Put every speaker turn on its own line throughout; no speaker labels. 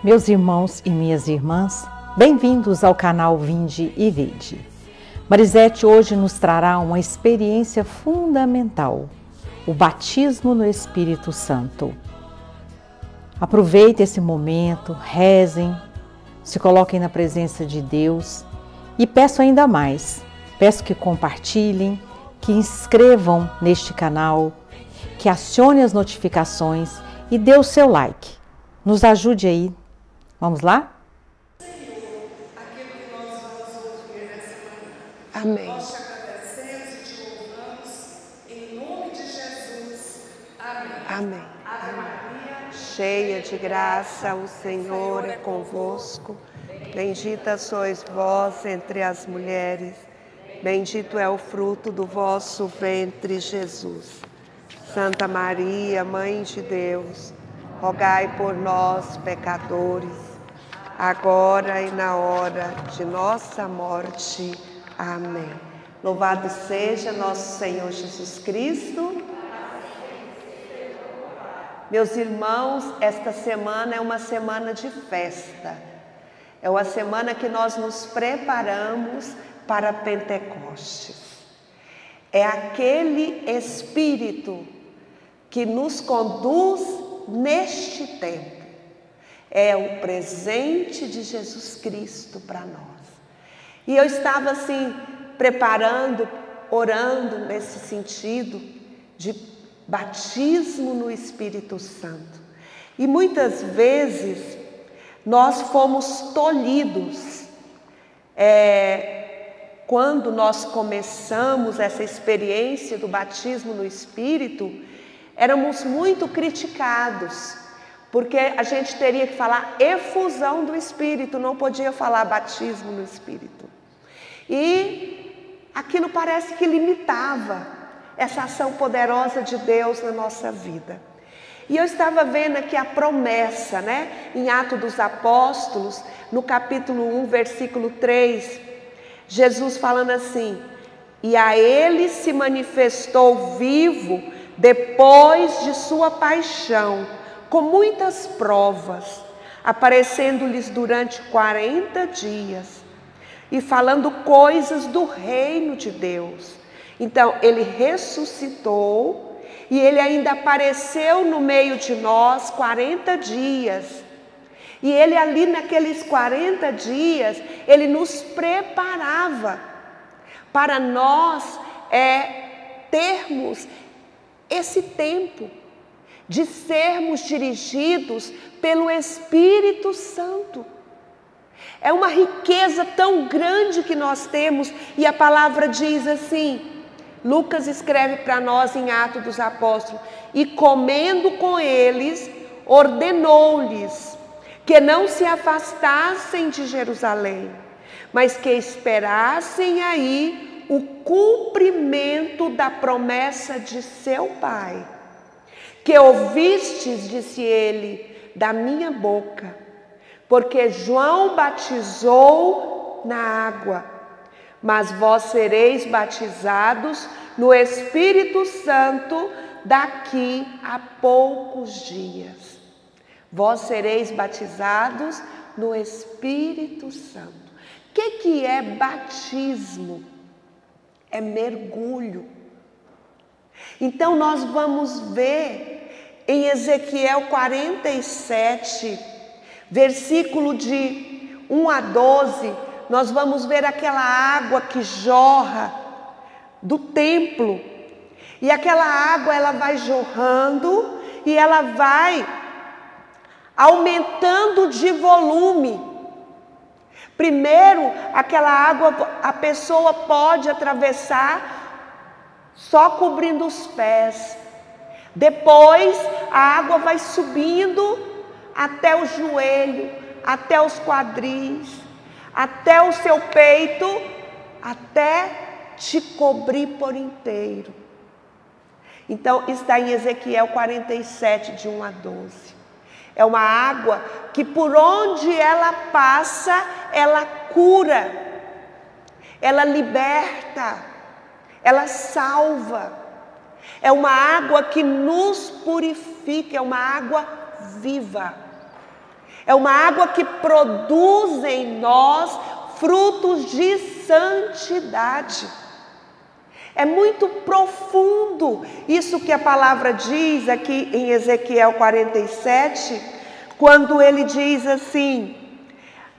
Meus irmãos e minhas irmãs, bem-vindos ao canal Vinde e Vide. Marisete hoje nos trará uma experiência fundamental, o batismo no Espírito Santo. Aproveite esse momento, rezem, se coloquem na presença de Deus e peço ainda mais, peço que compartilhem, que inscrevam neste canal, que acione as notificações e dê o seu like. Nos ajude aí. Vamos lá?
Amém.
Nós te agradecemos e te louvamos, em nome de Jesus. Amém.
Amém.
Ave Maria,
Cheia de graça, o Senhor é convosco. Bendita sois vós entre as mulheres. Bendito é o fruto do vosso ventre, Jesus. Santa Maria, Mãe de Deus, rogai por nós, pecadores, agora e na hora de nossa morte. Amém. Louvado seja nosso Senhor Jesus Cristo. Meus irmãos, esta semana é uma semana de festa. É uma semana que nós nos preparamos para Pentecostes. É aquele Espírito que nos conduz neste tempo. É o presente de Jesus Cristo para nós. E eu estava assim, preparando, orando nesse sentido de batismo no Espírito Santo. E muitas vezes nós fomos tolhidos. Quando nós começamos essa experiência do batismo no Espírito, éramos muito criticados. Porque a gente teria que falar efusão do Espírito, não podia falar batismo no Espírito. E aquilo parece que limitava essa ação poderosa de Deus na nossa vida. E eu estava vendo aqui a promessa, em Atos dos Apóstolos, no capítulo 1, versículo 3, Jesus falando assim: e a ele se manifestou vivo depois de sua paixão, com muitas provas, aparecendo-lhes durante 40 dias e falando coisas do reino de Deus. Então, ele ressuscitou e ele ainda apareceu no meio de nós 40 dias. E ele ali naqueles 40 dias, ele nos preparava para nós termos esse tempo de sermos dirigidos pelo Espírito Santo. É uma riqueza tão grande que nós temos, e a palavra diz assim, Lucas escreve para nós em Atos dos Apóstolos: e comendo com eles, ordenou-lhes que não se afastassem de Jerusalém, mas que esperassem aí o cumprimento da promessa de seu Pai. Que ouvistes, disse ele, da minha boca, porque João batizou na água, mas vós sereis batizados no Espírito Santo daqui a poucos dias. Vós sereis batizados no Espírito Santo. O que é batismo? É mergulho. Então nós vamos ver em Ezequiel 47, versículo de 1 a 12, nós vamos ver aquela água que jorra do templo. E aquela água ela vai jorrando e ela vai aumentando de volume. Primeiro, aquela água a pessoa pode atravessar só cobrindo os pés. Depois a água vai subindo até o joelho, até os quadris, até o seu peito, até te cobrir por inteiro. Então está em Ezequiel 47, de 1 a 12. É uma água que por onde ela passa, ela cura, ela liberta, ela salva. É uma água que nos purifica, é uma água viva. É uma água que produz em nós frutos de santidade. É muito profundo isso que a palavra diz aqui em Ezequiel 47, quando ele diz assim,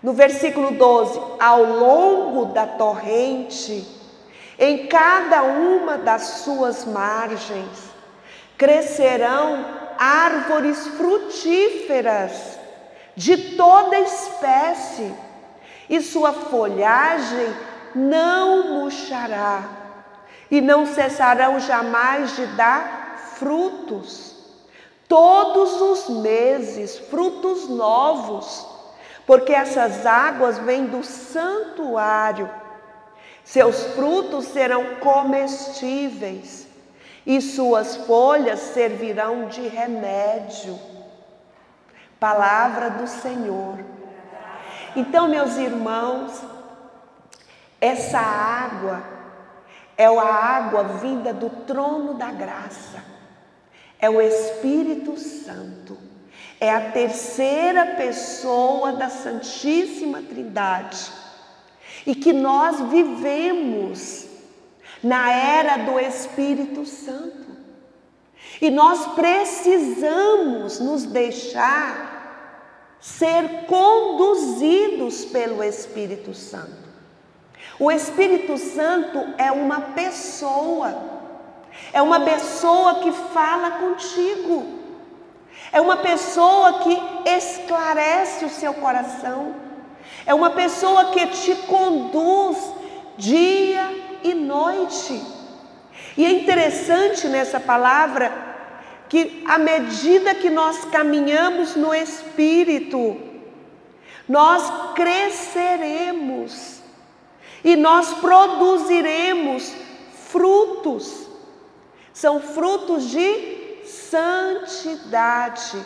no versículo 12: ao longo da torrente, em cada uma das suas margens, crescerão árvores frutíferas de toda espécie, e sua folhagem não murchará, e não cessarão jamais de dar frutos. Todos os meses, frutos novos, porque essas águas vêm do santuário. Seus frutos serão comestíveis, e suas folhas servirão de remédio. Palavra do Senhor. Então, meus irmãos, essa água é a água vinda do trono da graça. É o Espírito Santo. É a terceira pessoa da Santíssima Trindade. E que nós vivemos na era do Espírito Santo. E nós precisamos nos deixar ser conduzidos pelo Espírito Santo. O Espírito Santo é uma pessoa que fala contigo, é uma pessoa que esclarece o seu coração, é uma pessoa que te conduz dia e noite. E é interessante nessa palavra que à medida que nós caminhamos no Espírito, nós cresceremos e nós produziremos frutos. São frutos de santidade,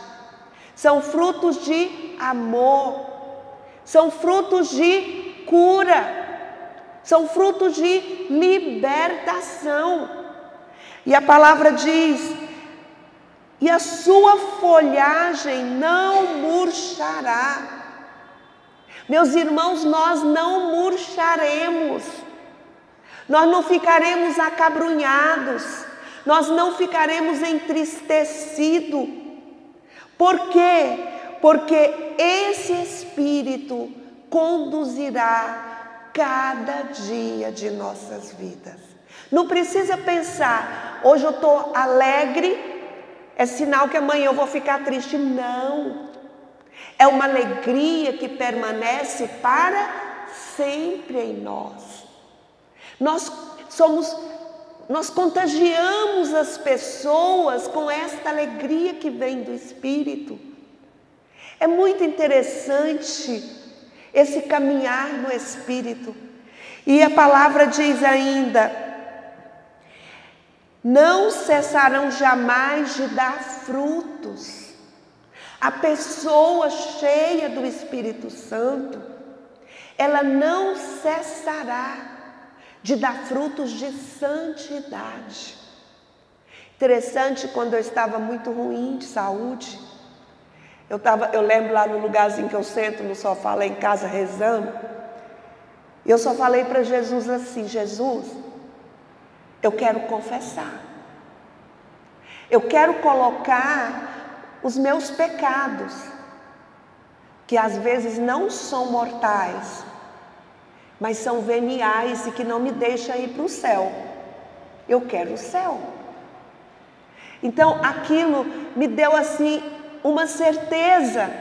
são frutos de amor, são frutos de cura, são frutos de libertação. E a palavra diz: e a sua folhagem não murchará. Meus irmãos, nós não murcharemos, nós não ficaremos acabrunhados, nós não ficaremos entristecidos. Por quê? Porque esse Espírito conduzirá cada dia de nossas vidas. Não precisa pensar, hoje eu estou alegre, é sinal que amanhã eu vou ficar triste. Não. É uma alegria que permanece para sempre em nós. Nós contagiamos as pessoas com esta alegria que vem do Espírito. É muito interessante esse caminhar no Espírito. E a palavra diz ainda: não cessarão jamais de dar frutos. A pessoa cheia do Espírito Santo, ela não cessará de dar frutos de santidade. Interessante, quando eu estava muito ruim de saúde, eu lembro lá no lugarzinho que eu sento no sofá lá em casa rezando, eu só falei para Jesus assim: Jesus, eu quero confessar, eu quero colocar os meus pecados, que às vezes não são mortais, mas são veniais e que não me deixam ir para o céu. Eu quero o céu. Então aquilo me deu assim uma certeza,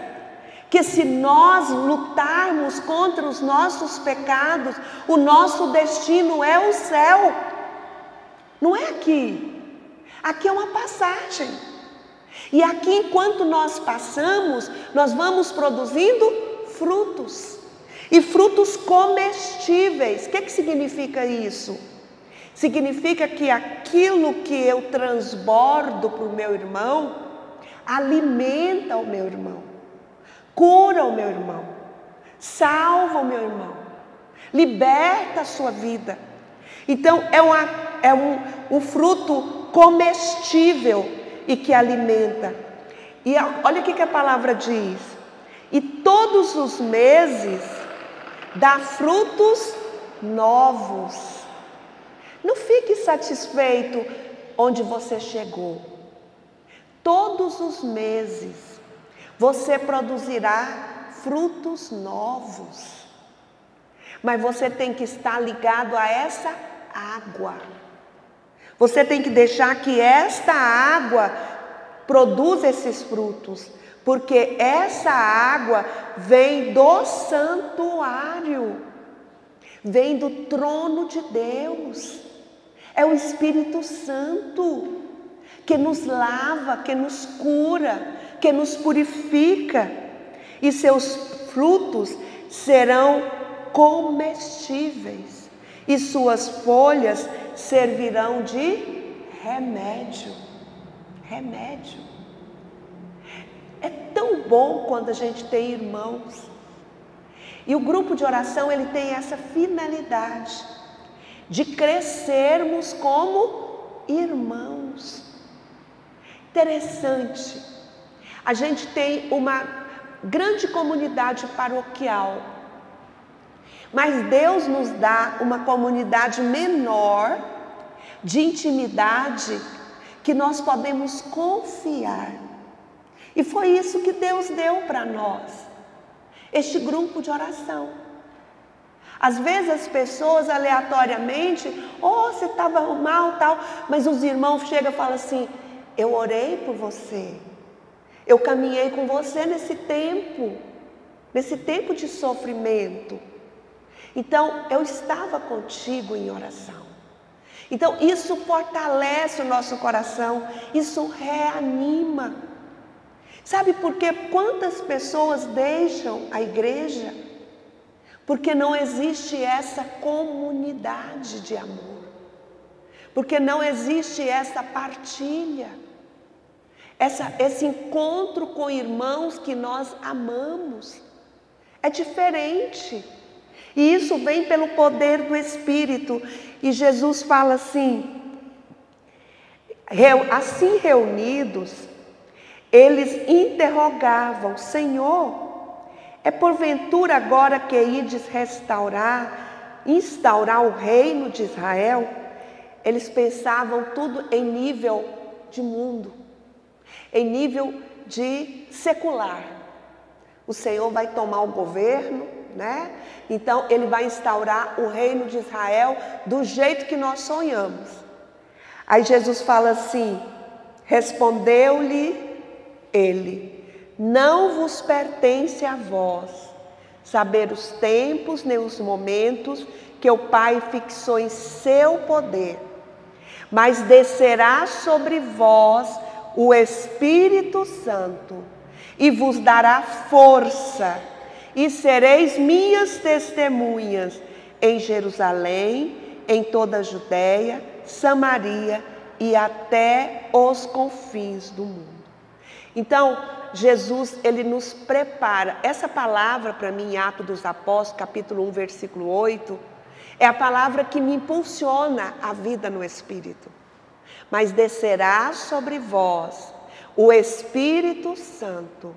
que se nós lutarmos contra os nossos pecados, o nosso destino é o céu. Não é aqui. Aqui é uma passagem. E aqui, enquanto nós passamos, nós vamos produzindo frutos. E frutos comestíveis. O que significa isso? Significa que aquilo que eu transbordo para o meu irmão, alimenta o meu irmão, cura o meu irmão, salva o meu irmão, liberta a sua vida. Então é um fruto comestível e que alimenta. E olha o que a palavra diz: e todos os meses dá frutos novos. Não fique satisfeito onde você chegou. Todos os meses você produzirá frutos novos. Mas você tem que estar ligado a essa água. Você tem que deixar que esta água produza esses frutos. Porque essa água vem do santuário. Vem do trono de Deus. É o Espírito Santo que nos lava, que nos cura, que nos purifica. E seus frutos serão comestíveis. E suas folhas servirão de remédio. Remédio. É tão bom quando a gente tem irmãos. E o grupo de oração, ele tem essa finalidade de crescermos como irmãos. Interessante. A gente tem uma grande comunidade paroquial. Mas Deus nos dá uma comunidade menor, de intimidade, que nós podemos confiar. E foi isso que Deus deu para nós, este grupo de oração. Às vezes as pessoas aleatoriamente, você estava mal, tal, mas os irmãos chegam e falam assim, eu orei por você, eu caminhei com você nesse tempo de sofrimento. Então, eu estava contigo em oração. Então, isso fortalece o nosso coração, isso reanima. Sabe por quê? Quantas pessoas deixam a igreja? Porque não existe essa comunidade de amor. Porque não existe essa partilha. Esse encontro com irmãos que nós amamos. É diferente. E isso vem pelo poder do Espírito. E Jesus fala assim, assim reunidos, eles interrogavam, Senhor, é porventura agora que ides instaurar o reino de Israel? Eles pensavam tudo em nível de mundo, em nível de secular. O Senhor vai tomar o governo, né? Então Ele vai instaurar o reino de Israel do jeito que nós sonhamos. Aí Jesus fala assim, respondeu-lhe Ele, não vos pertence a vós saber os tempos nem os momentos que o Pai fixou em seu poder, mas descerá sobre vós o Espírito Santo e vos dará força, e sereis minhas testemunhas em Jerusalém, em toda a Judéia, Samaria e até os confins do mundo. Então, Jesus, Ele nos prepara. Essa palavra para mim, em Atos dos Apóstolos, capítulo 1, versículo 8, é a palavra que me impulsiona a vida no Espírito. Mas descerá sobre vós o Espírito Santo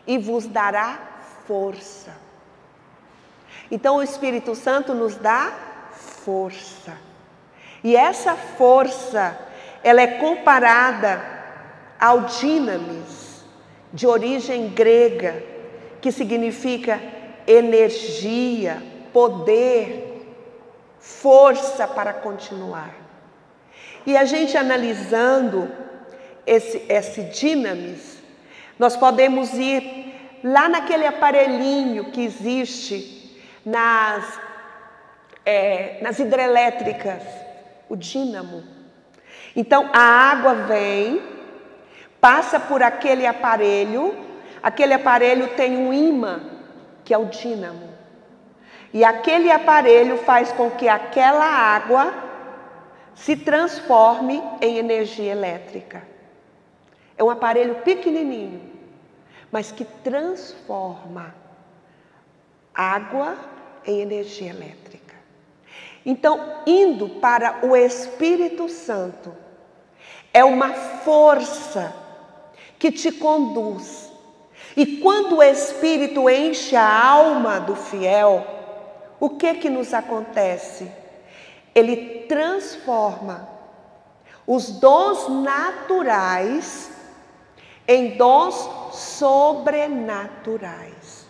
e vos dará força. Então, o Espírito Santo nos dá força. E essa força, ela é comparada ao dinamis, de origem grega, que significa energia, poder, força para continuar. E a gente analisando esse dinamis, nós podemos ir lá naquele aparelhinho que existe nas hidrelétricas, o dínamo. Então a água vem, passa por aquele aparelho tem um ímã, que é o dínamo. E aquele aparelho faz com que aquela água se transforme em energia elétrica. É um aparelho pequenininho, mas que transforma água em energia elétrica. Então, indo para o Espírito Santo, é uma força que te conduz. E quando o Espírito enche a alma do fiel, o que nos acontece? Ele transforma os dons naturais em dons sobrenaturais.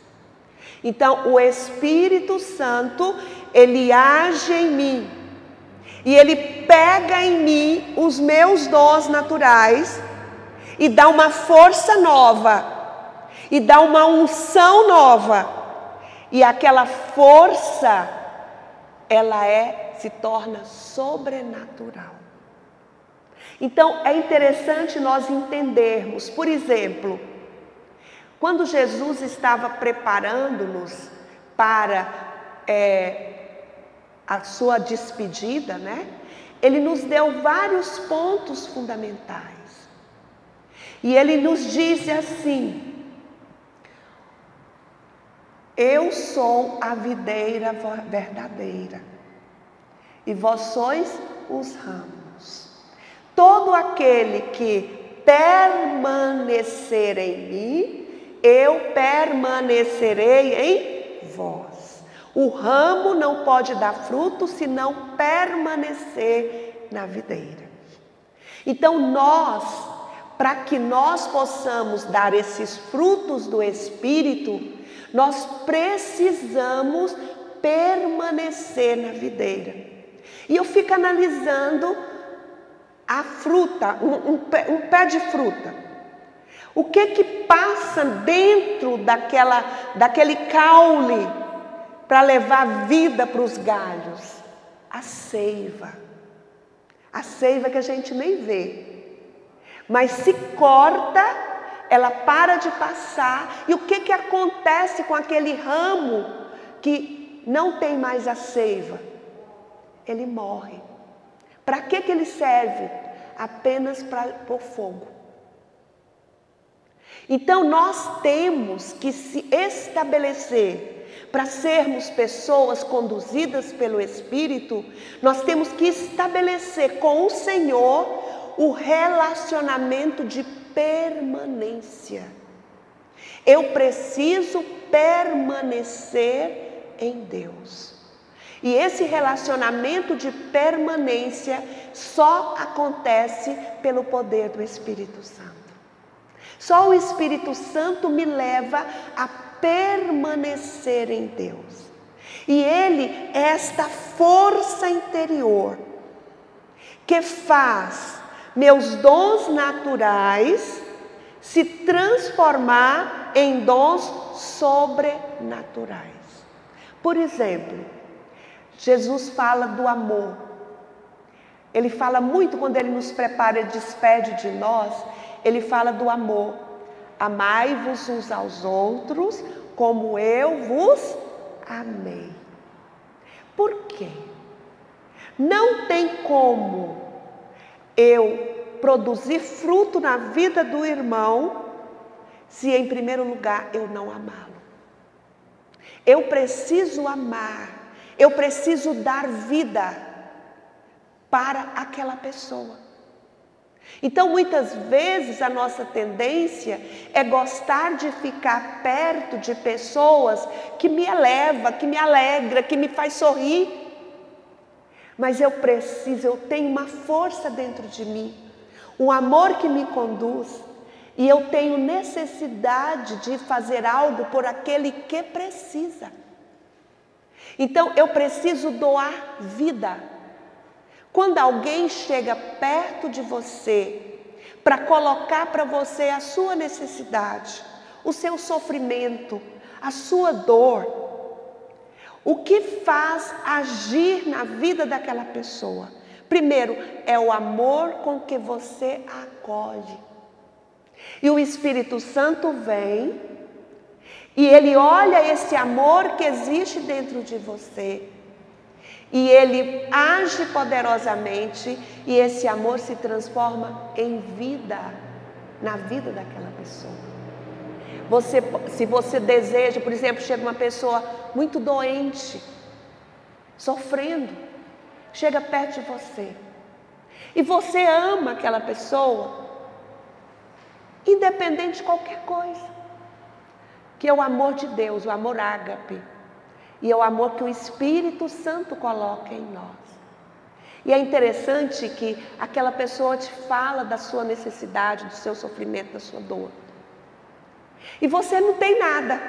Então, o Espírito Santo, ele age em mim. E ele pega em mim os meus dons naturais e dá uma força nova. E dá uma unção nova. E aquela força, ela se torna sobrenatural. Então, é interessante nós entendermos, por exemplo, quando Jesus estava preparando-nos para a sua despedida, né? Ele nos deu vários pontos fundamentais. E ele nos disse assim: eu sou a videira verdadeira, e vós sois os ramos. Todo aquele que permanecer em mim, eu permanecerei em vós. O ramo não pode dar fruto se não permanecer na videira. Então para que nós possamos dar esses frutos do Espírito, nós precisamos permanecer na videira. E eu fico analisando a fruta, um pé de fruta. O que passa dentro daquele caule para levar vida para os galhos? A seiva. A seiva que a gente nem vê. Mas se corta, ela para de passar. E o que acontece com aquele ramo que não tem mais a seiva? Ele morre. Para que ele serve? Apenas para pôr fogo. Então nós temos que se estabelecer, para sermos pessoas conduzidas pelo Espírito, nós temos que estabelecer com o Senhor o relacionamento de permanência. Eu preciso permanecer em Deus. E esse relacionamento de permanência só acontece pelo poder do Espírito Santo. Só o Espírito Santo me leva a permanecer em Deus. E Ele é esta força interior que faz meus dons naturais se transformar em dons sobrenaturais. Por exemplo, Jesus fala do amor. Ele fala muito quando Ele nos prepara e despede de nós. Ele fala do amor. Amai-vos uns aos outros como eu vos amei. Por quê? Não tem como eu produzir fruto na vida do irmão se em primeiro lugar eu não amá-lo. Eu preciso amar. Eu preciso dar vida para aquela pessoa. Então, muitas vezes a nossa tendência é gostar de ficar perto de pessoas que me eleva, que me alegra, que me faz sorrir. Mas eu tenho uma força dentro de mim, um amor que me conduz, e eu tenho necessidade de fazer algo por aquele que precisa. Então, eu preciso doar vida. Quando alguém chega perto de você para colocar para você a sua necessidade, o seu sofrimento, a sua dor, o que faz agir na vida daquela pessoa? Primeiro, é o amor com que você acolhe. E o Espírito Santo vem e ele olha esse amor que existe dentro de você. E ele age poderosamente e esse amor se transforma em vida, na vida daquela pessoa. Se você deseja, por exemplo, chega uma pessoa muito doente, sofrendo, chega perto de você. E você ama aquela pessoa, independente de qualquer coisa. que é o amor de Deus, o amor ágape. E é o amor que o Espírito Santo coloca em nós. E é interessante que aquela pessoa te fala da sua necessidade, do seu sofrimento, da sua dor. E você não tem nada.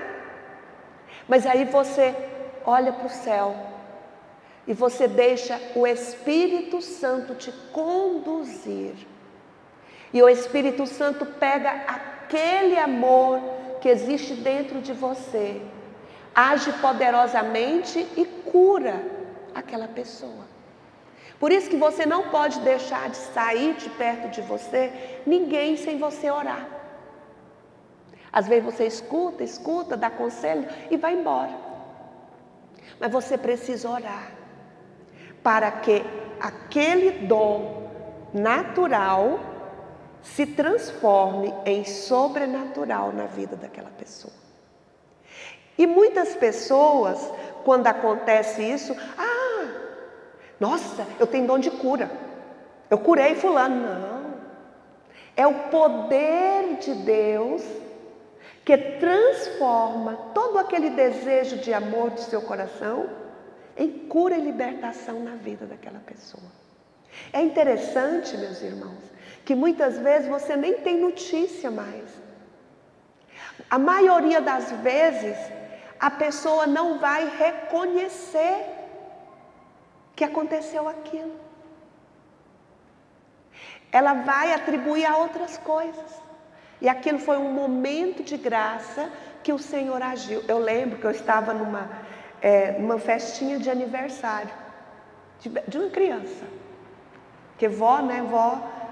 Mas aí você olha para o céu e você deixa o Espírito Santo te conduzir. E o Espírito Santo pega aquele amor que existe dentro de você, age poderosamente e cura aquela pessoa. Por isso que você não pode deixar de sair de perto de você ninguém sem você orar. Às vezes você escuta, dá conselho e vai embora. Mas você precisa orar para que aquele dom natural se transforme em sobrenatural na vida daquela pessoa. E muitas pessoas, quando acontece isso, nossa, eu tenho dom de cura, eu curei fulano. Não, é o poder de Deus que transforma todo aquele desejo de amor do seu coração em cura e libertação na vida daquela pessoa. É interessante, meus irmãos, que muitas vezes você nem tem notícia mais. A maioria das vezes, a pessoa não vai reconhecer que aconteceu aquilo. Ela vai atribuir a outras coisas. E aquilo foi um momento de graça que o Senhor agiu. Eu lembro que eu estava numa festinha de aniversário de uma criança. Porque vó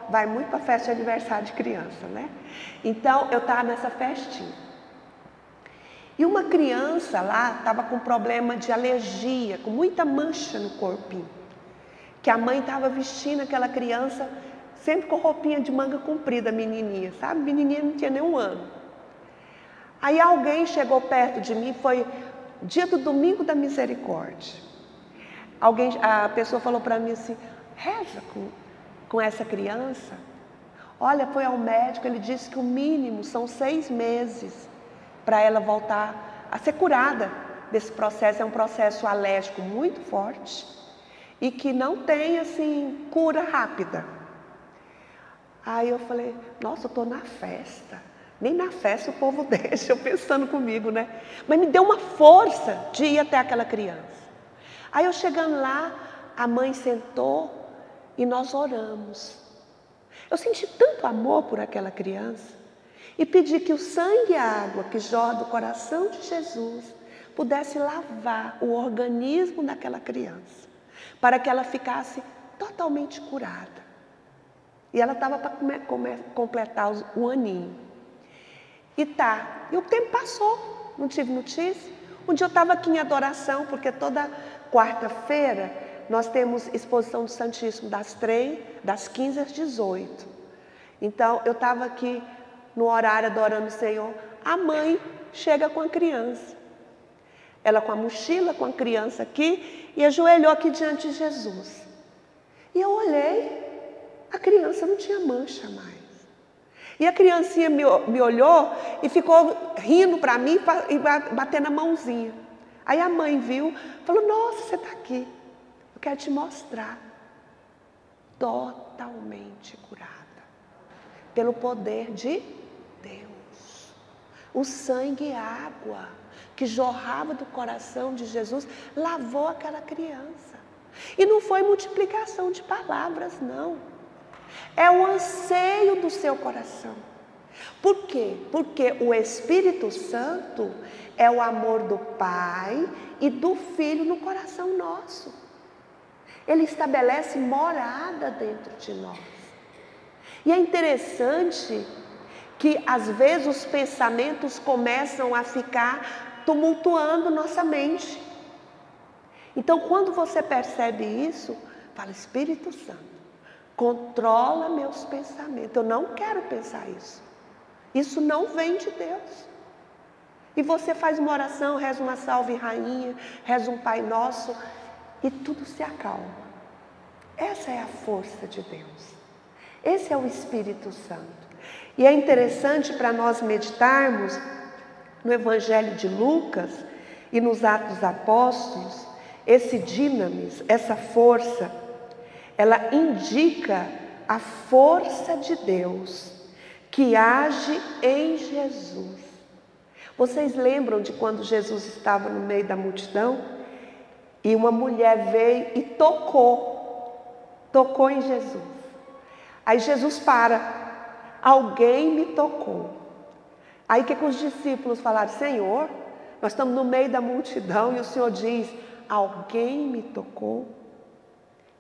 vai muito para festa de aniversário de criança, né? Então, eu estava nessa festinha. E uma criança lá estava com problema de alergia, com muita mancha no corpinho. Que a mãe estava vestindo aquela criança sempre com roupinha de manga comprida, menininha, sabe? Menininha não tinha nem 1 ano. Aí alguém chegou perto de mim, foi dia do Domingo da Misericórdia. A pessoa falou para mim assim, reza com essa criança. Olha, foi ao médico, ele disse que o mínimo são 6 meses para ela voltar a ser curada desse processo. É um processo alérgico muito forte e que não tem, assim, cura rápida. Aí eu falei, nossa, eu estou na festa. Nem na festa o povo deixa, eu pensando comigo, né? Mas me deu uma força de ir até aquela criança. Aí eu chegando lá, a mãe sentou e nós oramos. Eu senti tanto amor por aquela criança e pedi que o sangue e a água que jorra do coração de Jesus pudesse lavar o organismo daquela criança, para que ela ficasse totalmente curada. E ela estava para completar o aninho. E o tempo passou, não tive notícia. Um dia eu estava aqui em adoração, porque toda quarta-feira nós temos exposição do Santíssimo das 15 às 18. Então eu estava aqui no horário adorando o Senhor. A mãe chega com a criança. Ela com a mochila, com a criança aqui, e ajoelhou aqui diante de Jesus. E eu olhei. A criança não tinha mancha mais. E a criancinha me olhou e ficou rindo para mim e batendo a mãozinha. Aí a mãe viu, falou, nossa, você está aqui. Eu quero te mostrar. Totalmente curada. Pelo poder de Deus. O sangue e a água que jorrava do coração de Jesus lavou aquela criança. E não foi multiplicação de palavras, não. É o anseio do seu coração. Por quê? Porque o Espírito Santo é o amor do Pai e do Filho no coração nosso. Ele estabelece morada dentro de nós. E é interessante que às vezes os pensamentos começam a ficar tumultuando nossa mente. Então quando você percebe isso, fala, Espírito Santo, controla meus pensamentos. Eu não quero pensar isso. Isso não vem de Deus. E você faz uma oração, reza uma salve rainha, reza um Pai Nosso e tudo se acalma. Essa é a força de Deus. Esse é o Espírito Santo. E é interessante para nós meditarmos no Evangelho de Lucas e nos Atos dos Apóstolos, esse dinamis, essa força, ela indica a força de Deus que age em Jesus. Vocês lembram de quando Jesus estava no meio da multidão e uma mulher veio e tocou em Jesus. Aí Jesus para, alguém me tocou. Aí o que os discípulos falaram? Senhor, nós estamos no meio da multidão e o Senhor diz, alguém me tocou?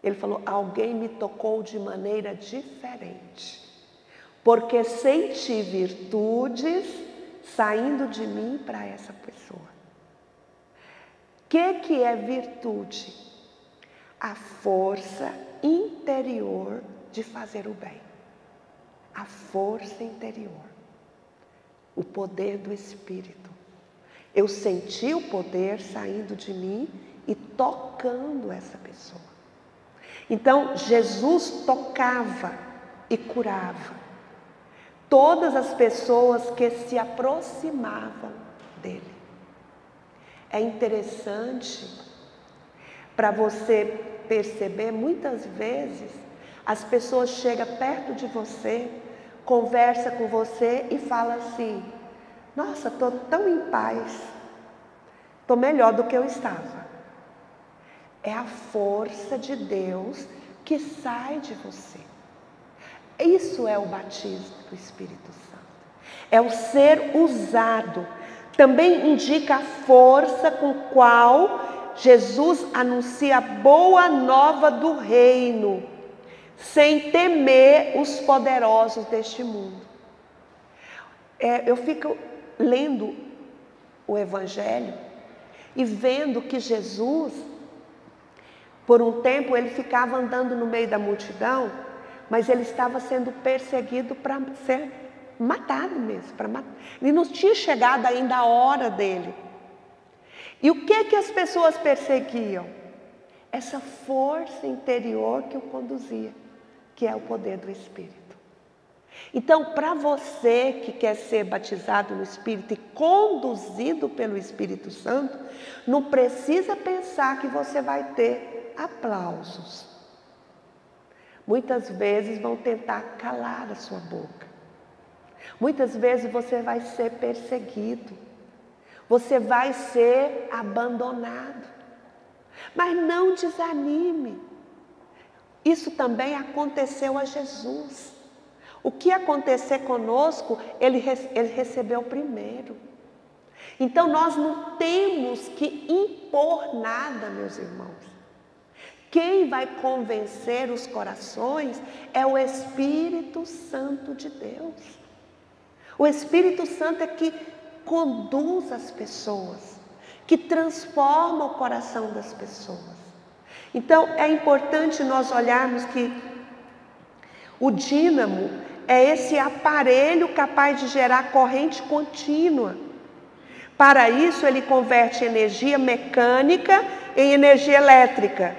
Ele falou, alguém me tocou de maneira diferente, porque senti virtudes saindo de mim para essa pessoa. O que é virtude? A força interior de fazer o bem. A força interior. O poder do Espírito. Eu senti o poder saindo de mim e tocando essa pessoa. Então, Jesus tocava e curava todas as pessoas que se aproximavam dele. É interessante para você perceber, muitas vezes, as pessoas chegam perto de você, conversa com você e fala assim, nossa, estou tão em paz, estou melhor do que eu estava. É a força de Deus que sai de você. Isso é o batismo do Espírito Santo. É o ser usado. Também indica a força com qual Jesus anuncia a boa nova do reino, sem temer os poderosos deste mundo. Eu fico lendo o Evangelho e vendo que Jesus, por um tempo, ele ficava andando no meio da multidão, mas ele estava sendo perseguido para ser matado mesmo. Ele não tinha chegado ainda a hora dele. E o que as pessoas perseguiam? Essa força interior que o conduzia, que é o poder do Espírito. Então, para você que quer ser batizado no Espírito e conduzido pelo Espírito Santo, não precisa pensar que você vai ter aplausos. Muitas vezes vão tentar calar a sua boca. Muitas vezes você vai ser perseguido. Você vai ser abandonado. Mas não desanime. Isso também aconteceu a Jesus. O que acontecer conosco, ele recebeu primeiro. Então nós não temos que impor nada, meus irmãos. Quem vai convencer os corações é o Espírito Santo de Deus. O Espírito Santo é que conduz as pessoas, que transforma o coração das pessoas. Então é importante nós olharmos que o dínamo é esse aparelho capaz de gerar corrente contínua. Para isso ele converte energia mecânica em energia elétrica.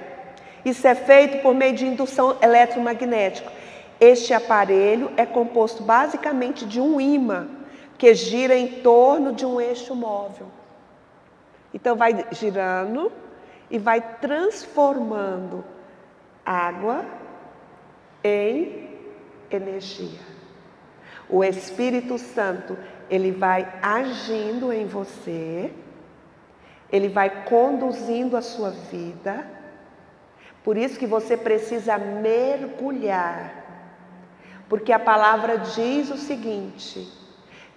Isso é feito por meio de indução eletromagnética. Este aparelho é composto basicamente de um ímã que gira em torno de um eixo móvel. Então vai girando e vai transformando água em energia. O Espírito Santo, ele vai agindo em você, ele vai conduzindo a sua vida. Por isso que você precisa mergulhar. Porque a palavra diz o seguinte,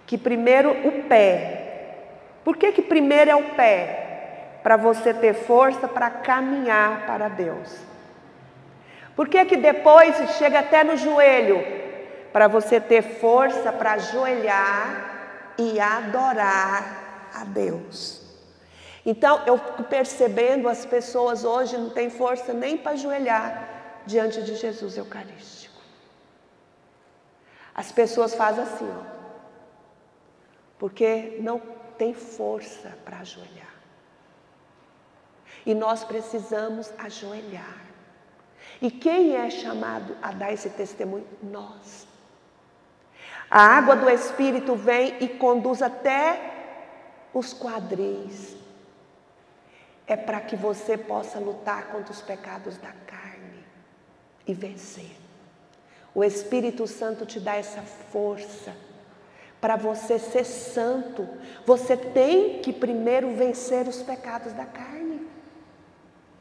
que primeiro o pé. Por que primeiro é o pé? Para você ter força para caminhar para Deus. Por que depois chega até no joelho? Para você ter força para ajoelhar e adorar a Deus. Então, eu fico percebendo, as pessoas hoje não têm força nem para ajoelhar diante de Jesus Eucarístico. As pessoas fazem assim, ó, porque não tem força para ajoelhar. E nós precisamos ajoelhar. E quem é chamado a dar esse testemunho? Nós. A água do Espírito vem e conduz até os quadris. É para que você possa lutar contra os pecados da carne e vencer. O Espírito Santo te dá essa força para você ser santo. Você tem que primeiro vencer os pecados da carne.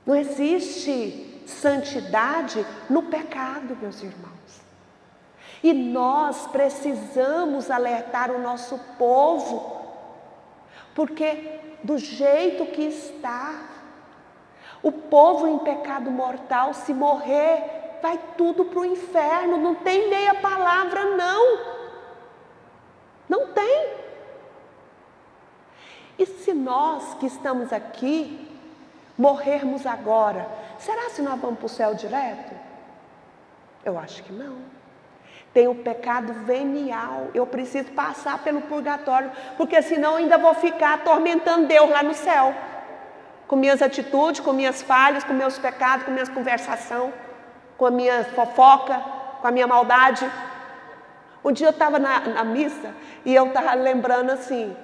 Não existe santidade no pecado, meus irmãos. E nós precisamos alertar o nosso povo, porque do jeito que está, o povo em pecado mortal, se morrer, vai tudo para o inferno. Não tem meia palavra, não. Não tem. E se nós que estamos aqui morrermos agora, será se nós vamos para o céu direto? Eu acho que não. Tem o pecado venial. Eu preciso passar pelo purgatório, porque senão eu ainda vou ficar atormentando Deus lá no céu. Com minhas atitudes, com minhas falhas, com meus pecados, com minhas conversações, com a minha fofoca, com a minha maldade. Um dia eu estava na missa e eu estava lembrando assim,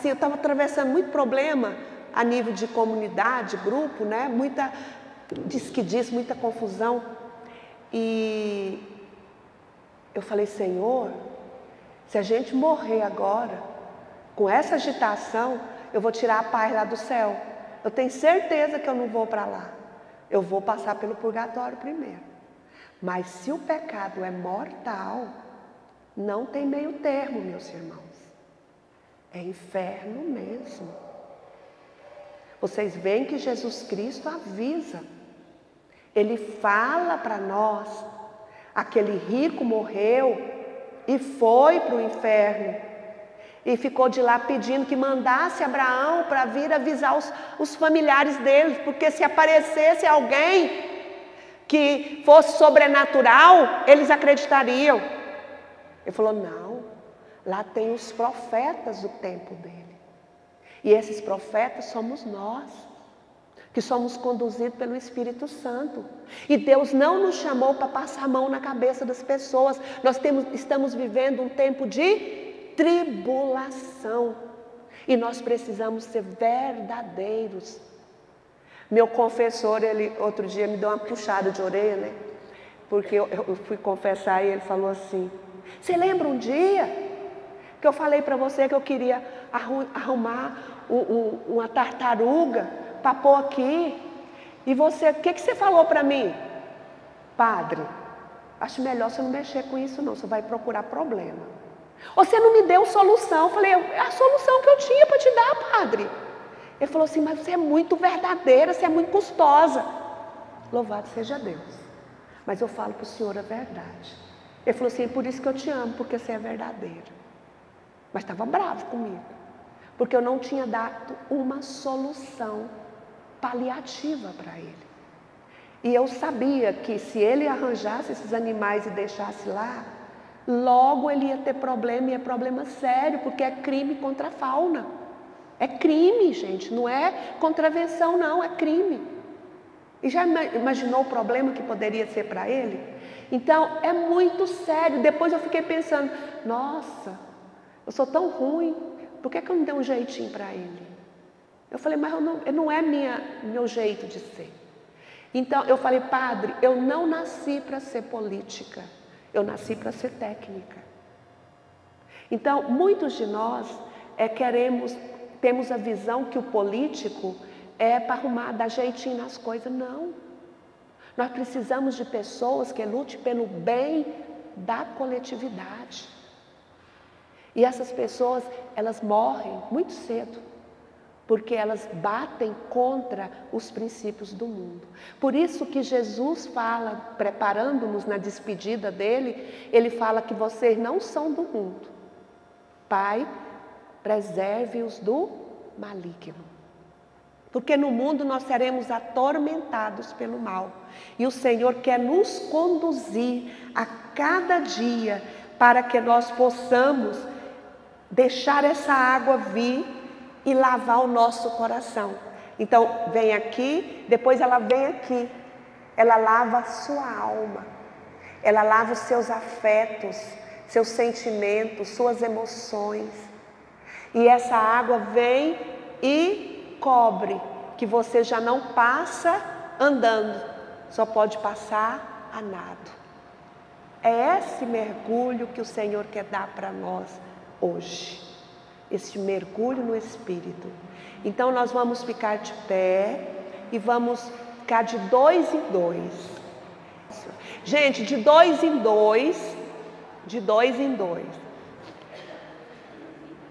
eu estava atravessando muito problema a nível de comunidade, grupo, né? Muita muita confusão. E eu falei, Senhor, se a gente morrer agora, com essa agitação, eu vou tirar a paz lá do céu. Eu tenho certeza que eu não vou para lá. Eu vou passar pelo purgatório primeiro. Mas se o pecado é mortal, não tem meio termo, meus irmãos. É inferno mesmo. Vocês veem que Jesus Cristo avisa. Ele fala para nós. Aquele rico morreu e foi para o inferno. E ficou de lá pedindo que mandasse Abraão para vir avisar os familiares dele. Porque se aparecesse alguém que fosse sobrenatural, eles acreditariam. Ele falou, não, lá tem os profetas do tempo dele. E esses profetas somos nós, que somos conduzidos pelo Espírito Santo. E Deus não nos chamou para passar a mão na cabeça das pessoas. Nós estamos vivendo um tempo de tribulação. E nós precisamos ser verdadeiros. Meu confessor, ele outro dia me deu uma puxada de orelha, né? Porque eu fui confessar e ele falou assim, você lembra um dia que eu falei para você que eu queria arrumar uma tartaruga para pôr aqui? E você, o que você falou para mim? Padre, acho melhor você não mexer com isso não, você vai procurar problema. Você não me deu solução. Eu falei, é a solução que eu tinha para te dar, padre. Ele falou assim, mas você é muito verdadeira, você é muito custosa. Louvado seja Deus. Mas eu falo para o senhor a verdade. Ele falou assim, por isso que eu te amo, porque você é verdadeira. Mas estava bravo comigo, porque eu não tinha dado uma solução paliativa para ele. E eu sabia que se ele arranjasse esses animais e deixasse lá, logo ele ia ter problema, e é problema sério, porque é crime contra a fauna. É crime, gente, não é contravenção não, é crime. E já imaginou o problema que poderia ser para ele? Então, é muito sério. Depois eu fiquei pensando, nossa, eu sou tão ruim, por que eu não dei um jeitinho para ele? Eu falei, mas não é meu jeito de ser. Então, eu falei, padre, eu não nasci para ser política, eu nasci para ser técnica. Então, muitos de nós temos a visão que o político é para arrumar, dar jeitinho nas coisas. Não. Nós precisamos de pessoas que lutem pelo bem da coletividade. E essas pessoas, elas morrem muito cedo, porque elas batem contra os princípios do mundo. Por isso que Jesus fala, preparando-nos na despedida dele, ele fala que vocês não são do mundo. Pai, preserve-os do maligno. Porque no mundo nós seremos atormentados pelo mal. E o Senhor quer nos conduzir a cada dia para que nós possamos deixar essa água vir e lavar o nosso coração. Então, vem aqui, depois ela vem aqui. Ela lava a sua alma. Ela lava os seus afetos, seus sentimentos, suas emoções. E essa água vem e cobre, que você já não passa andando, só pode passar a nado. É esse mergulho que o Senhor quer dar para nós hoje. Esse mergulho no Espírito. Então nós vamos ficar de pé e vamos ficar de 2 em 2. Gente, de 2 em 2, de 2 em 2.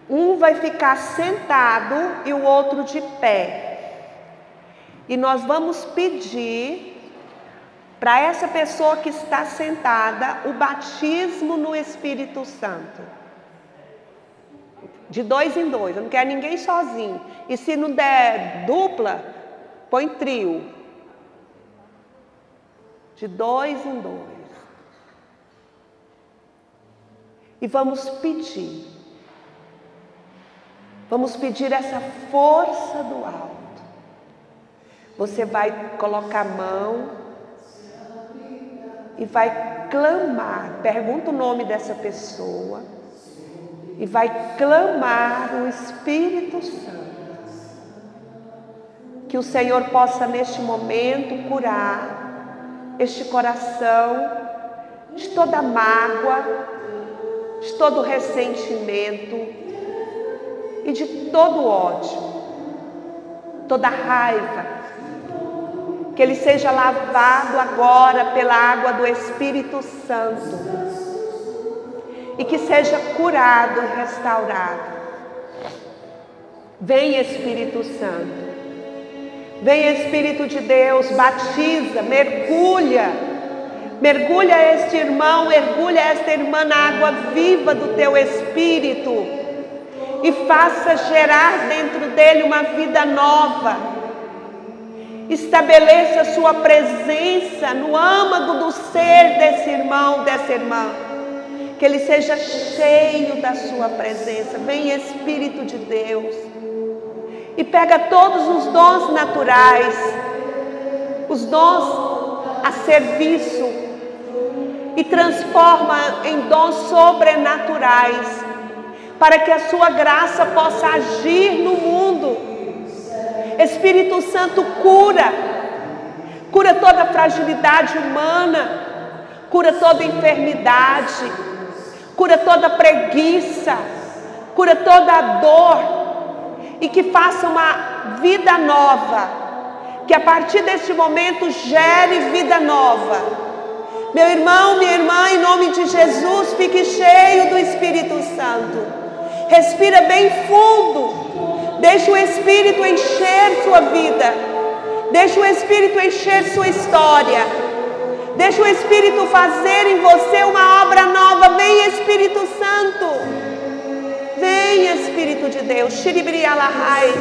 Um vai ficar sentado e o outro de pé. E nós vamos pedir para essa pessoa que está sentada o batismo no Espírito Santo. De 2 em 2, eu não quero ninguém sozinho. E se não der dupla, põe trio. De 2 em 2. E vamos pedir. Vamos pedir essa força do alto. Você vai colocar a mão e vai clamar. Pergunta o nome dessa pessoa. E vai clamar o Espírito Santo. Que o Senhor possa neste momento curar este coração de toda mágoa, de todo ressentimento e de todo ódio, toda raiva. Que ele seja lavado agora pela água do Espírito Santo. E que seja curado e restaurado. Vem Espírito Santo. Vem Espírito de Deus, batiza, mergulha. Mergulha este irmão, mergulha esta irmã na água viva do teu Espírito. E faça gerar dentro dele uma vida nova. Estabeleça a sua presença no âmago do ser desse irmão, dessa irmã. Que ele seja cheio da sua presença. Vem Espírito de Deus. E pega todos os dons naturais, os dons a serviço, e transforma em dons sobrenaturais, para que a sua graça possa agir no mundo. Espírito Santo cura toda fragilidade humana, cura toda enfermidade, cura toda preguiça, cura toda dor, e que faça uma vida nova, que a partir deste momento gere vida nova. Meu irmão, minha irmã, em nome de Jesus, fique cheio do Espírito Santo. Respira bem fundo, deixa o Espírito encher sua vida, deixa o Espírito encher sua história. Deixa o Espírito fazer em você uma obra nova. Vem Espírito Santo. Vem Espírito de Deus. Shiribrialahai,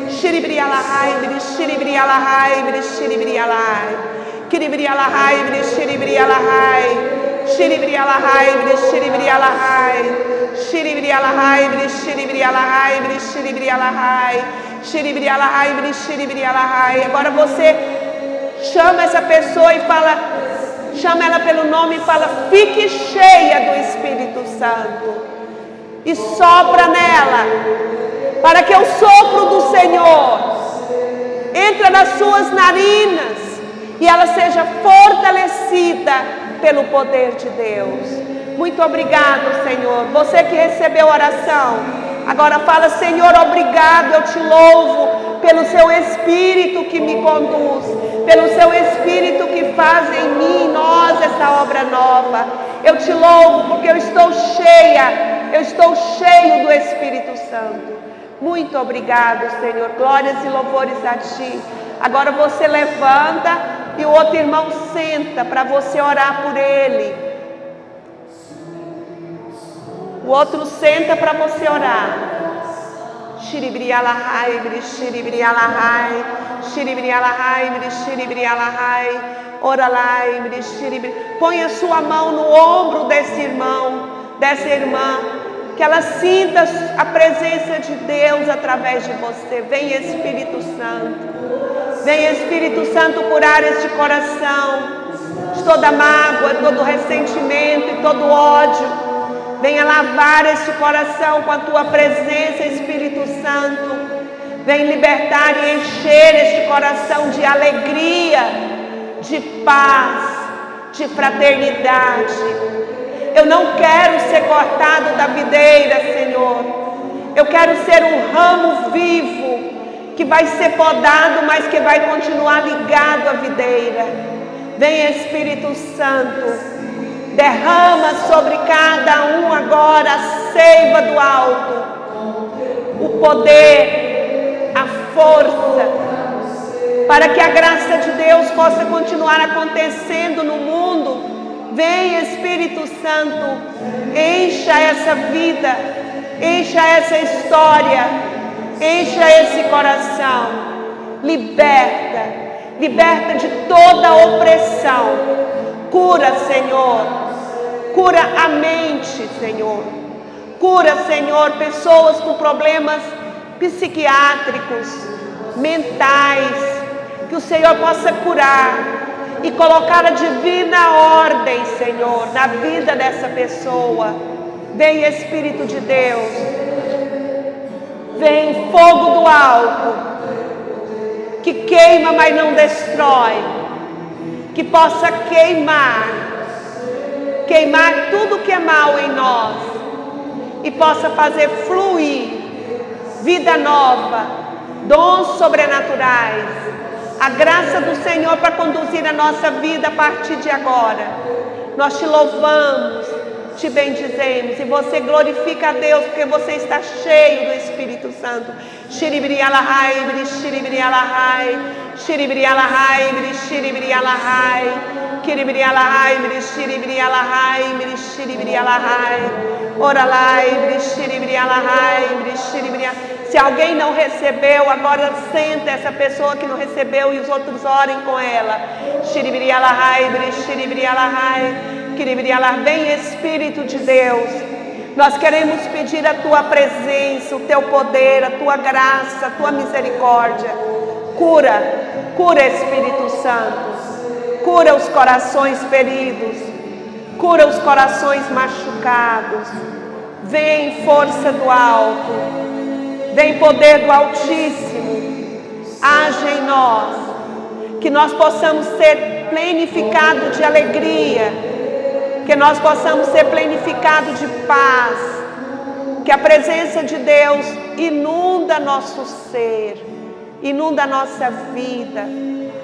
shiribrialahai, shiribrialahai, shiribrialahai. Kiribrialahai, shiribrialahai. Shiribrialahai, shiribrialahai. Shiribrialahai, shiribrialahai, shiribrialahai. Shiribrialahai, shiribrialahai. Agora você chama essa pessoa e fala, chama ela pelo nome e fala: fique cheia do Espírito Santo. E sopra nela, para que o sopro do Senhor entre nas suas narinas e ela seja fortalecida pelo poder de Deus. Muito obrigado, Senhor. Você que recebeu a oração, agora fala: Senhor, obrigado, eu te louvo pelo seu Espírito que me conduz, pelo seu Espírito que faz em mim, em nós, essa obra nova. Eu te louvo porque eu estou cheia, eu estou cheio do Espírito Santo. Muito obrigado, Senhor. Glórias e louvores a Ti. Agora você levanta e o outro irmão senta para você orar por ele. O outro senta para você orar. Shiribrialahai, shiribrialahai, shiribrialahai, shiribrialahai, oralai, shiribri. Põe a sua mão no ombro desse irmão, dessa irmã, que ela sinta a presença de Deus através de você. Vem Espírito Santo. Vem Espírito Santo curar este coração de toda mágoa, todo ressentimento e todo ódio. Venha lavar este coração com a tua presença, Espírito Santo. Vem libertar e encher este coração de alegria, de paz, de fraternidade. Eu não quero ser cortado da videira, Senhor. Eu quero ser um ramo vivo, que vai ser podado, mas que vai continuar ligado à videira. Vem, Espírito Santo. Derrama sobre cada um agora a seiva do alto, o poder, a força, para que a graça de Deus possa continuar acontecendo no mundo. Vem, Espírito Santo, encha essa vida, encha essa história, encha esse coração, liberta de toda opressão. Cura, Senhor, cura a mente, Senhor. Cura, Senhor, pessoas com problemas psiquiátricos, mentais, que o Senhor possa curar e colocar a divina ordem, Senhor, na vida dessa pessoa. Vem, Espírito de Deus, vem fogo do alto, que queima, mas não destrói. Que possa queimar tudo que é mal em nós e possa fazer fluir vida nova, dons sobrenaturais, a graça do Senhor para conduzir a nossa vida a partir de agora. Nós te louvamos, te bendizemos e você glorifica a Deus porque você está cheio do Espírito Santo. Shiribrialahai, shiribrialahai, shiribrialahai, shiribrialahai, kiribrialahai, shiribrialahai, shiribrialahai, oralai, shiribrialahai, shiribrialahai. Se alguém não recebeu, agora senta essa pessoa que não recebeu e os outros orem com ela. Shiribrialahai, shiribrialahai, kiribrialahai. Vem, Espírito de Deus. Nós queremos pedir a tua presença, o teu poder, a tua graça, a tua misericórdia. Cura, Espírito Santo. Cura os corações feridos. Cura os corações machucados. Vem, força do alto. Vem, poder do Altíssimo. Age em nós. Que nós possamos ser plenificados de alegria. Que nós possamos ser plenificados de paz, que a presença de Deus inunda nosso ser, inunda nossa vida,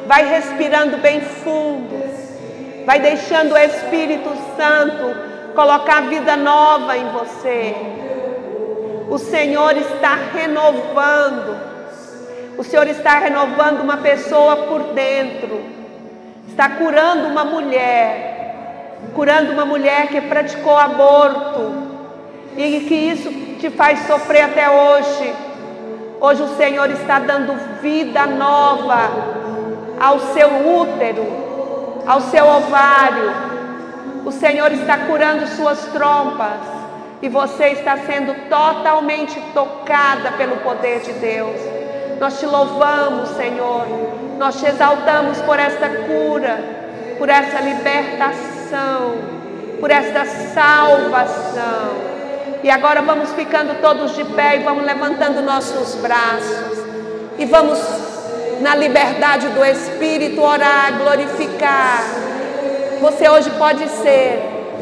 vai respirando bem fundo, vai deixando o Espírito Santo colocar vida nova em você. O Senhor está renovando, o Senhor está renovando uma pessoa por dentro, está curando uma mulher que praticou aborto e que isso te faz sofrer até hoje. Hoje o Senhor está dando vida nova ao seu útero, ao seu ovário. O Senhor está curando suas trompas e você está sendo totalmente tocada pelo poder de Deus. Nós te louvamos, Senhor, nós te exaltamos por essa cura, por essa libertação, por esta salvação. E agora vamos ficando todos de pé e vamos levantando nossos braços e vamos na liberdade do Espírito orar, glorificar. Você hoje pode ser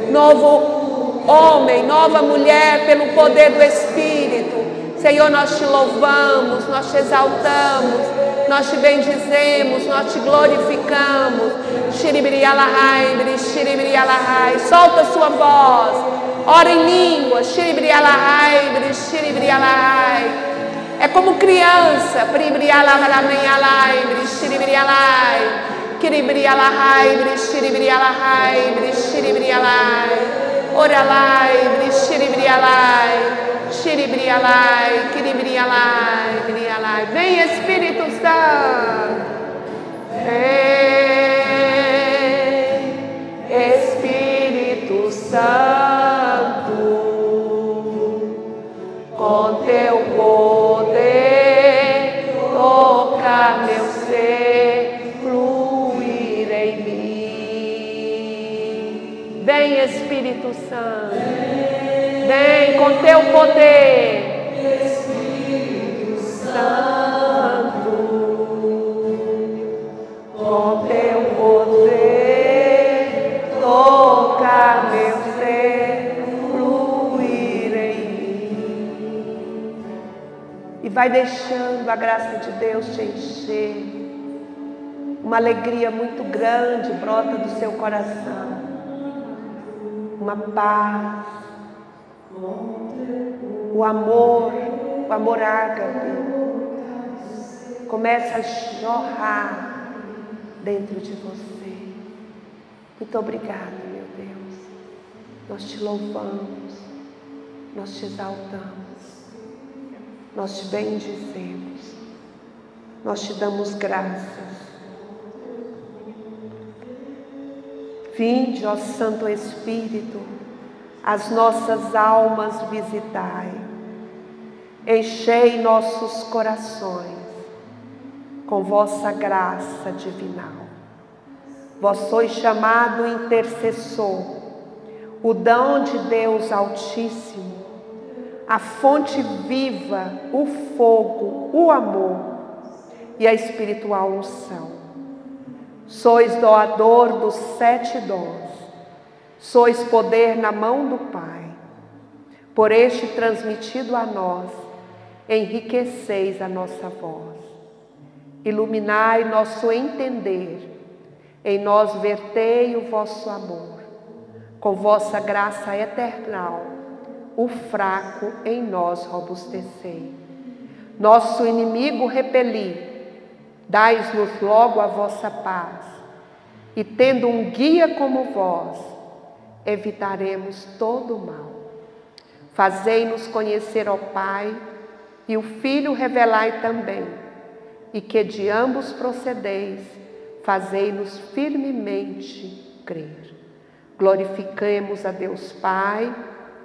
novo homem, nova mulher pelo poder do Espírito. Senhor, nós te louvamos, nós te exaltamos, nós te bendizemos, nós te glorificamos. Shiribrialahai, shiribrialahai. Solta a sua voz, ora em língua. Shiribrialahai, shiribrialahai. É como criança. Pribrialahai, shiribrialahai. Kiribrialahai, shiribrialahai, shiribrialahai. Oralai, shiribrialahai. Shiribrialai, kiribrialai, brialai. Vem, Espírito Santo. Espírito Santo, com teu poder, toca meu ser, fluir em mim. Vem, Espírito Santo. com teu poder, Espírito Santo, com teu poder, toca meu ser, fluir em mim. E vai deixando a graça de Deus te encher. Uma alegria muito grande brota do seu coração. Uma paz. O amor ágape começa a jorrar dentro de você. Muito obrigada, meu Deus. Nós te louvamos, nós te exaltamos, nós te bendizemos, nós te damos graças. Vinde, ó Santo Espírito, as nossas almas visitai, enchei nossos corações com vossa graça divinal. Vós sois chamado intercessor, o dom de Deus Altíssimo, a fonte viva, o fogo, o amor e a espiritual unção. Sois doador dos 7 dons, sois poder na mão do Pai. Por este transmitido a nós, enriqueceis a nossa voz. Iluminai nosso entender, em nós vertei o vosso amor. Com vossa graça eternal, o fraco em nós robustecei. Nosso inimigo repeli, dais-nos logo a vossa paz, e tendo um guia como vós, evitaremos todo o mal. Fazei-nos conhecer ao Pai, e o Filho revelai também, e que de ambos procedeis, fazei-nos firmemente crer. Glorifiquemos a Deus Pai,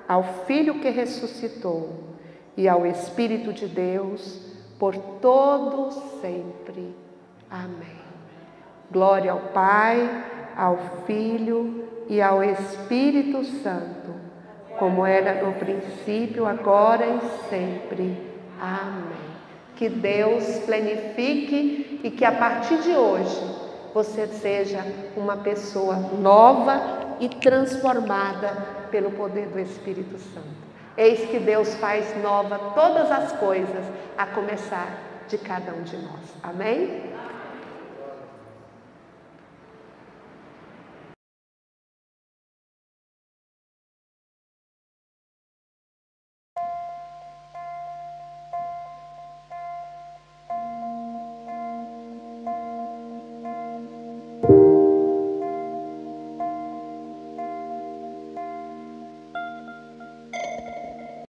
ao Filho que ressuscitou, e ao Espírito de Deus, por todo sempre. Amém. Glória ao Pai, ao Filho e ao Espírito Santo, como era no princípio, agora e sempre. Amém. Que Deus plenifique e que a partir de hoje você seja uma pessoa nova e transformada pelo poder do Espírito Santo. Eis que Deus faz nova todas as coisas, a começar de cada um de nós. Amém?